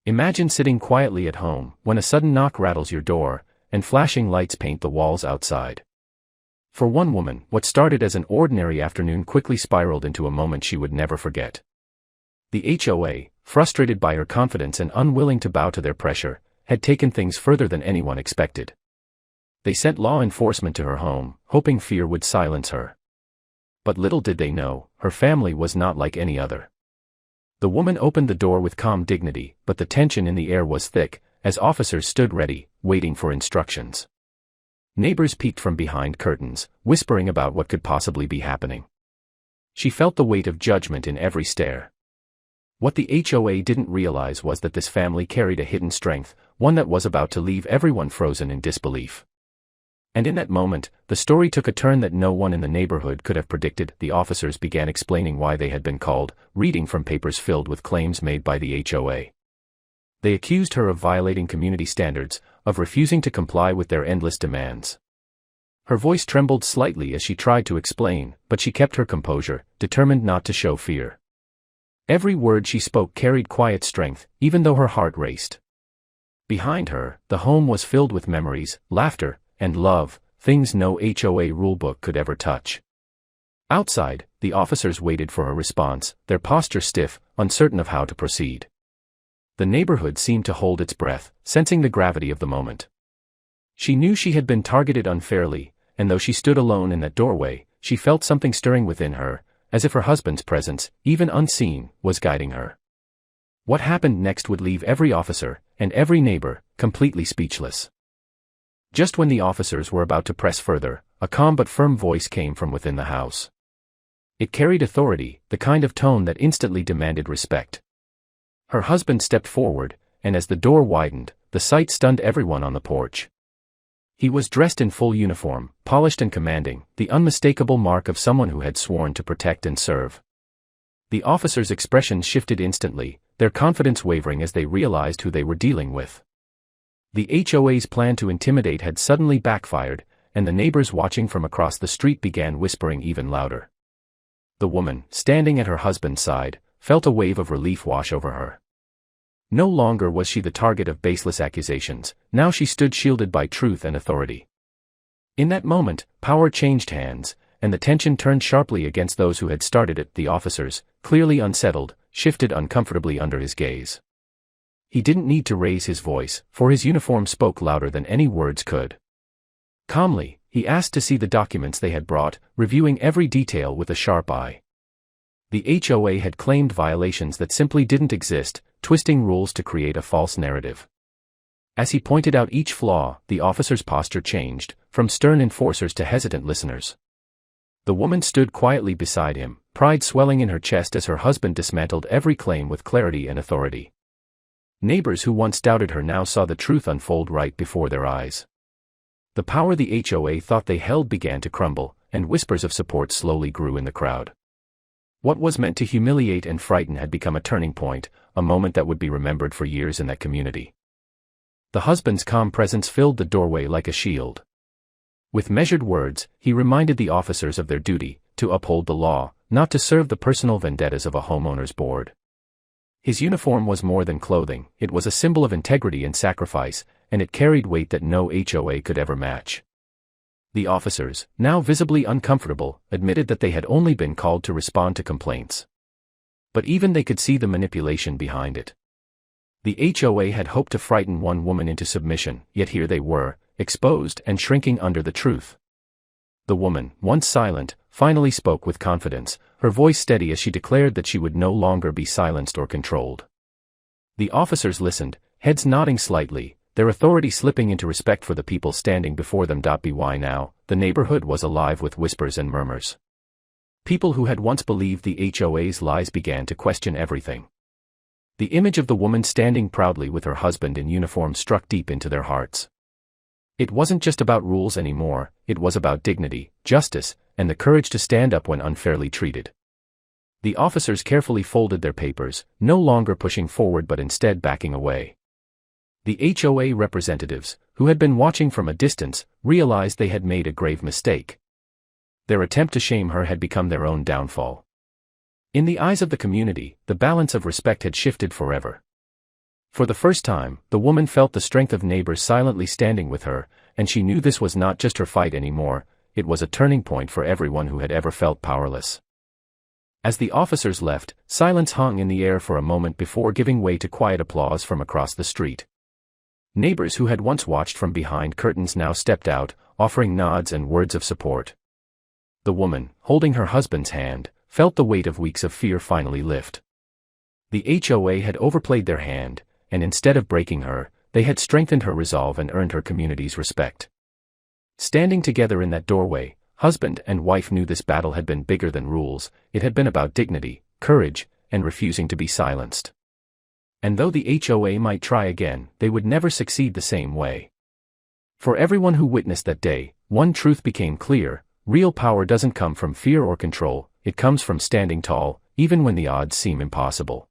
Imagine sitting quietly at home, when a sudden knock rattles your door, and flashing lights paint the walls outside. For one woman, what started as an ordinary afternoon quickly spiraled into a moment she would never forget. The HOA, frustrated by her confidence and unwilling to bow to their pressure, had taken things further than anyone expected. They sent law enforcement to her home, hoping fear would silence her. But little did they know, her family was not like any other. The woman opened the door with calm dignity, but the tension in the air was thick, as officers stood ready, waiting for instructions. Neighbors peeked from behind curtains, whispering about what could possibly be happening. She felt the weight of judgment in every stare. What the HOA didn't realize was that this family carried a hidden strength, one that was about to leave everyone frozen in disbelief. And in that moment, the story took a turn that no one in the neighborhood could have predicted. The officers began explaining why they had been called, reading from papers filled with claims made by the HOA. They accused her of violating community standards, of refusing to comply with their endless demands. Her voice trembled slightly as she tried to explain, but she kept her composure, determined not to show fear. Every word she spoke carried quiet strength, even though her heart raced. Behind her, the home was filled with memories, laughter, and love, things no HOA rulebook could ever touch. Outside, the officers waited for a response, their posture stiff, uncertain of how to proceed. The neighborhood seemed to hold its breath, sensing the gravity of the moment. She knew she had been targeted unfairly, and though she stood alone in that doorway, she felt something stirring within her, as if her husband's presence, even unseen, was guiding her. What happened next would leave every officer, and every neighbor, completely speechless. Just when the officers were about to press further, a calm but firm voice came from within the house. It carried authority, the kind of tone that instantly demanded respect. Her husband stepped forward, and as the door widened, the sight stunned everyone on the porch. He was dressed in full uniform, polished and commanding, the unmistakable mark of someone who had sworn to protect and serve. The officers' expressions shifted instantly, their confidence wavering as they realized who they were dealing with. The HOA's plan to intimidate had suddenly backfired, and the neighbors watching from across the street began whispering even louder. The woman, standing at her husband's side, felt a wave of relief wash over her. No longer was she the target of baseless accusations, now she stood shielded by truth and authority. In that moment, power changed hands, and the tension turned sharply against those who had started it. The officers, clearly unsettled, shifted uncomfortably under his gaze. He didn't need to raise his voice, for his uniform spoke louder than any words could. Calmly, he asked to see the documents they had brought, reviewing every detail with a sharp eye. The HOA had claimed violations that simply didn't exist, twisting rules to create a false narrative. As he pointed out each flaw, the officer's posture changed, from stern enforcers to hesitant listeners. The woman stood quietly beside him, pride swelling in her chest as her husband dismantled every claim with clarity and authority. Neighbors who once doubted her now saw the truth unfold right before their eyes. The power the HOA thought they held began to crumble, and whispers of support slowly grew in the crowd. What was meant to humiliate and frighten had become a turning point, a moment that would be remembered for years in that community. The husband's calm presence filled the doorway like a shield. With measured words, he reminded the officers of their duty, to uphold the law, not to serve the personal vendettas of a homeowner's board. His uniform was more than clothing, it was a symbol of integrity and sacrifice, and it carried weight that no HOA could ever match. The officers, now visibly uncomfortable, admitted that they had only been called to respond to complaints. But even they could see the manipulation behind it. The HOA had hoped to frighten one woman into submission, yet here they were, exposed and shrinking under the truth. The woman, once silent, finally spoke with confidence, her voice steady as she declared that she would no longer be silenced or controlled. The officers listened, heads nodding slightly, their authority slipping into respect for the people standing before them. By now, the neighborhood was alive with whispers and murmurs. People who had once believed the HOA's lies began to question everything. The image of the woman standing proudly with her husband in uniform struck deep into their hearts. It wasn't just about rules anymore, it was about dignity, justice, and the courage to stand up when unfairly treated. The officers carefully folded their papers, no longer pushing forward but instead backing away. The HOA representatives, who had been watching from a distance, realized they had made a grave mistake. Their attempt to shame her had become their own downfall. In the eyes of the community, the balance of respect had shifted forever. For the first time, the woman felt the strength of neighbors silently standing with her, and she knew this was not just her fight anymore, it was a turning point for everyone who had ever felt powerless. As the officers left, silence hung in the air for a moment before giving way to quiet applause from across the street. Neighbors who had once watched from behind curtains now stepped out, offering nods and words of support. The woman, holding her husband's hand, felt the weight of weeks of fear finally lift. The HOA had overplayed their hand, and instead of breaking her, they had strengthened her resolve and earned her community's respect. Standing together in that doorway, husband and wife knew this battle had been bigger than rules, it had been about dignity, courage, and refusing to be silenced. And though the HOA might try again, they would never succeed the same way. For everyone who witnessed that day, one truth became clear: real power doesn't come from fear or control, it comes from standing tall, even when the odds seem impossible.